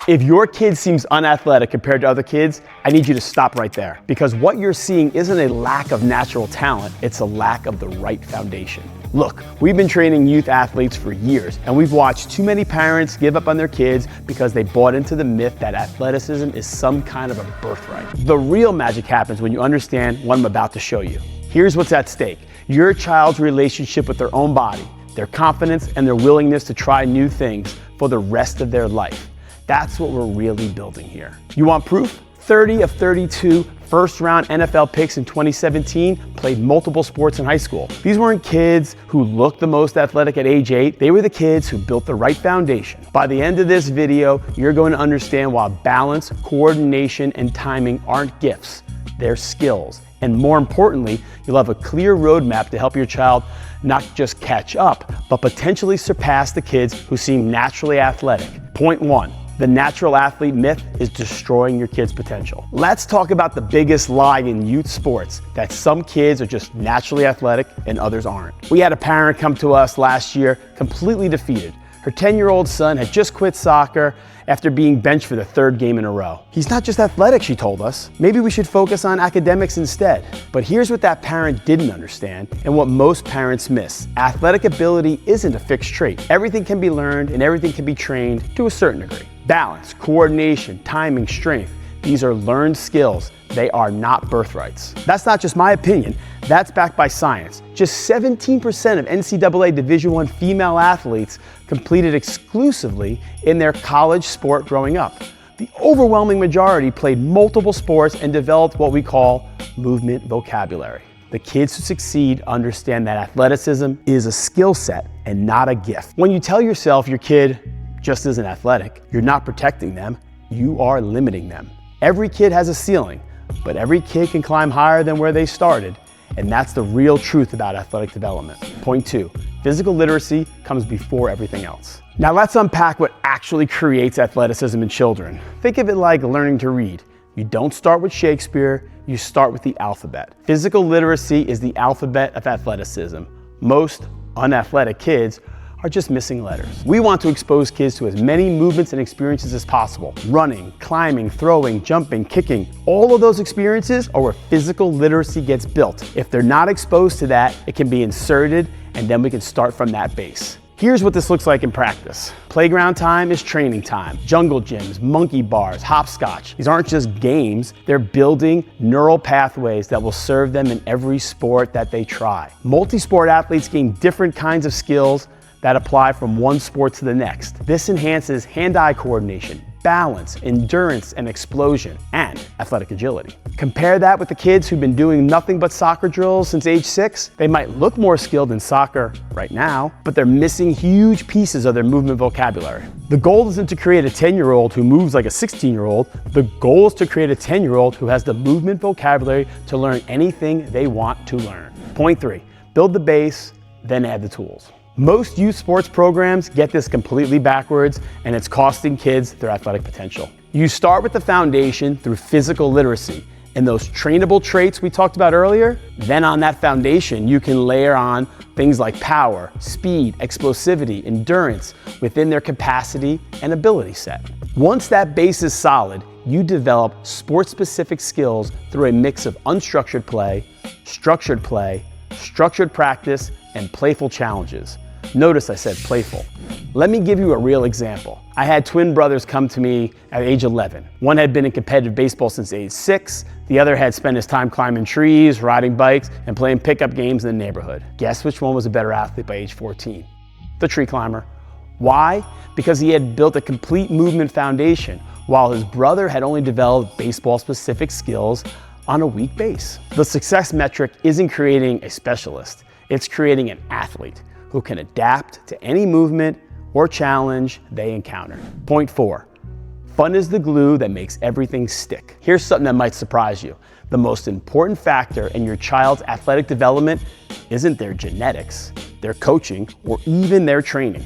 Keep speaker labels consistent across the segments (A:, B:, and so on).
A: If your kid seems unathletic compared to other kids, I need you to stop right there, because what you're seeing isn't a lack of natural talent, it's a lack of the right foundation. Look, we've been training youth athletes for years, and we've watched too many parents give up on their kids because they bought into the myth that athleticism is some kind of a birthright. The real magic happens when you understand what I'm about to show you. Here's what's at stake: your child's relationship with their own body, their confidence, and their willingness to try new things for the rest of their life. That's what we're really building here. You want proof? 30 of 32 first-round NFL picks in 2017 played multiple sports in high school. These weren't kids who looked the most athletic at age 8. They were the kids who built the right foundation. By the end of this video, you're going to understand why balance, coordination, and timing aren't gifts. They're skills. And more importantly, you'll have a clear roadmap to help your child not just catch up, but potentially surpass the kids who seem naturally athletic. Point 1. The natural athlete myth is destroying your kid's potential. Let's talk about the biggest lie in youth sports, that some kids are just naturally athletic and others aren't. We had a parent come to us last year completely defeated. Her 10-year-old son had just quit soccer after being benched for the 3rd game in a row. He's not just athletic, she told us. Maybe we should focus on academics instead. But here's what that parent didn't understand, and what most parents miss. Athletic ability isn't a fixed trait. Everything can be learned and everything can be trained to a certain degree. Balance, coordination, timing, strength. These are learned skills. They are not birthrights. That's not just my opinion. That's backed by science. Just 17% of NCAA Division I female athletes competed exclusively in their college sport growing up. The overwhelming majority played multiple sports and developed what we call movement vocabulary. The kids who succeed understand that athleticism is a skill set and not a gift. When you tell yourself your kid just isn't athletic, you're not protecting them, you are limiting them. Every kid has a ceiling, but every kid can climb higher than where they started, and that's the real truth about athletic development. Point 2, physical literacy comes before everything else. Now let's unpack what actually creates athleticism in children. Think of it like learning to read. You don't start with Shakespeare, you start with the alphabet. Physical literacy is the alphabet of athleticism. Most unathletic kids are just missing letters. We want to expose kids to as many movements and experiences as possible. Running, climbing, throwing, jumping, kicking. All of those experiences are where physical literacy gets built. If they're not exposed to that, it can be inserted, and then we can start from that base. Here's what this looks like in practice. Playground time is training time. Jungle gyms, monkey bars, hopscotch. These aren't just games, they're building neural pathways that will serve them in every sport that they try. Multi-sport athletes gain different kinds of skills that apply from one sport to the next. This enhances hand-eye coordination, balance, endurance, and explosion, and athletic agility. Compare that with the kids who've been doing nothing but soccer drills since age 6. They might look more skilled in soccer right now, but they're missing huge pieces of their movement vocabulary. The goal isn't to create a 10-year-old who moves like a 16-year-old. The goal is to create a 10-year-old who has the movement vocabulary to learn anything they want to learn. Point 3, build the base, then add the tools. Most youth sports programs get this completely backwards, and it's costing kids their athletic potential. You start with the foundation through physical literacy and those trainable traits we talked about earlier. Then on that foundation, you can layer on things like power, speed, explosivity, endurance within their capacity and ability set. Once that base is solid, you develop sport-specific skills through a mix of unstructured play, structured practice, and playful challenges. Notice I said playful. Let me give you a real example. I had twin brothers come to me at age 11. One had been in competitive baseball since age 6. The other had spent his time climbing trees, riding bikes, and playing pickup games in the neighborhood. Guess which one was a better athlete by age 14? The tree climber. Why? Because he had built a complete movement foundation, while his brother had only developed baseball-specific skills on a weak base. The success metric isn't creating a specialist, it's creating an athlete who can adapt to any movement or challenge they encounter. Point 4, fun is the glue that makes everything stick. Here's something that might surprise you. The most important factor in your child's athletic development isn't their genetics, their coaching, or even their training.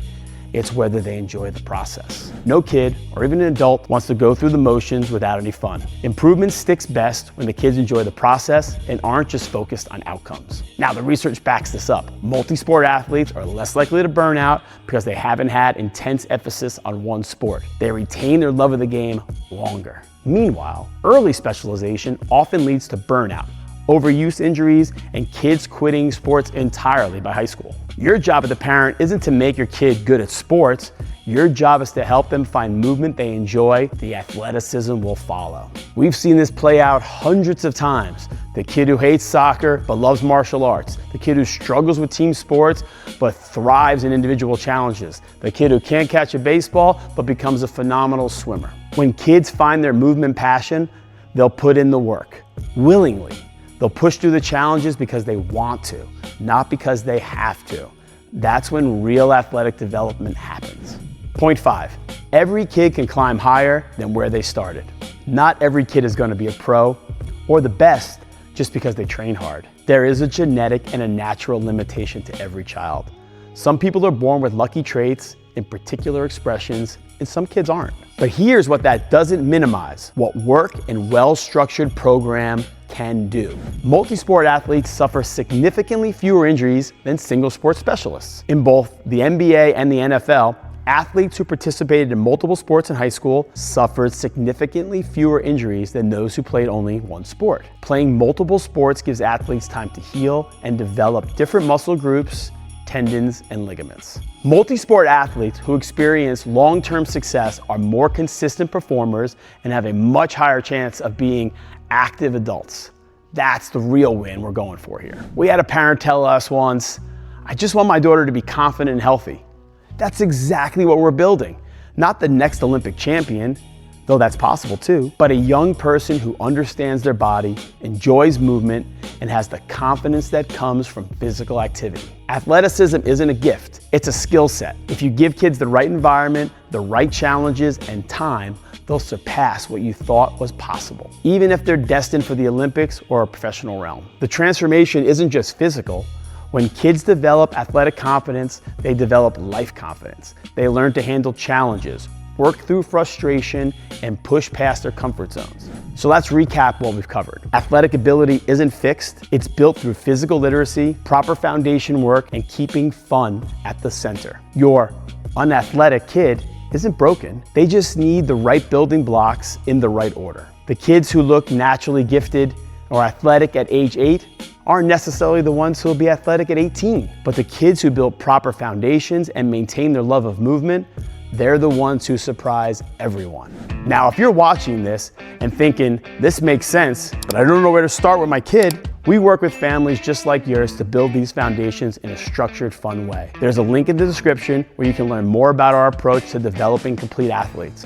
A: it's whether they enjoy the process. No kid, or even an adult, wants to go through the motions without any fun. Improvement sticks best when the kids enjoy the process and aren't just focused on outcomes. Now, the research backs this up. Multi-sport athletes are less likely to burn out because they haven't had intense emphasis on one sport. They retain their love of the game longer. Meanwhile, early specialization often leads to burnout, overuse injuries, and kids quitting sports entirely by high school. Your job as a parent isn't to make your kid good at sports. Your job is to help them find movement they enjoy. The athleticism will follow. We've seen this play out hundreds of times. The kid who hates soccer but loves martial arts. The kid who struggles with team sports but thrives in individual challenges. The kid who can't catch a baseball but becomes a phenomenal swimmer. When kids find their movement passion, they'll put in the work, willingly. They'll push through the challenges because they want to, not because they have to. That's when real athletic development happens. Point 5, every kid can climb higher than where they started. Not every kid is going to be a pro or the best just because they train hard. There is a genetic and a natural limitation to every child. Some people are born with lucky traits in particular expressions, and some kids aren't. But here's what that doesn't minimize: what work and well-structured program can do. Multi-sport athletes suffer significantly fewer injuries than single-sport specialists. In both the NBA and the NFL, athletes who participated in multiple sports in high school suffered significantly fewer injuries than those who played only one sport. Playing multiple sports gives athletes time to heal and develop different muscle groups, tendons, and ligaments. Multi-sport athletes who experience long-term success are more consistent performers and have a much higher chance of being active adults. That's the real win we're going for here. We had a parent tell us once, "I just want my daughter to be confident and healthy." That's exactly what we're building. Not the next Olympic champion, though that's possible too, but a young person who understands their body, enjoys movement, and has the confidence that comes from physical activity. Athleticism isn't a gift, it's a skill set. If you give kids the right environment, the right challenges, and time, they'll surpass what you thought was possible, even if they're destined for the Olympics or a professional realm. The transformation isn't just physical. When kids develop athletic confidence, they develop life confidence. They learn to handle challenges, work through frustration, and push past their comfort zones. So let's recap what we've covered. Athletic ability isn't fixed. It's built through physical literacy, proper foundation work, and keeping fun at the center. Your unathletic kid isn't broken. They just need the right building blocks in the right order. The kids who look naturally gifted or athletic at age 8 aren't necessarily the ones who will be athletic at 18. But the kids who build proper foundations and maintain their love of movement, they're the ones who surprise everyone. Now, if you're watching this and thinking, this makes sense, but I don't know where to start with my kid, we work with families just like yours to build these foundations in a structured, fun way. There's a link in the description where you can learn more about our approach to developing complete athletes.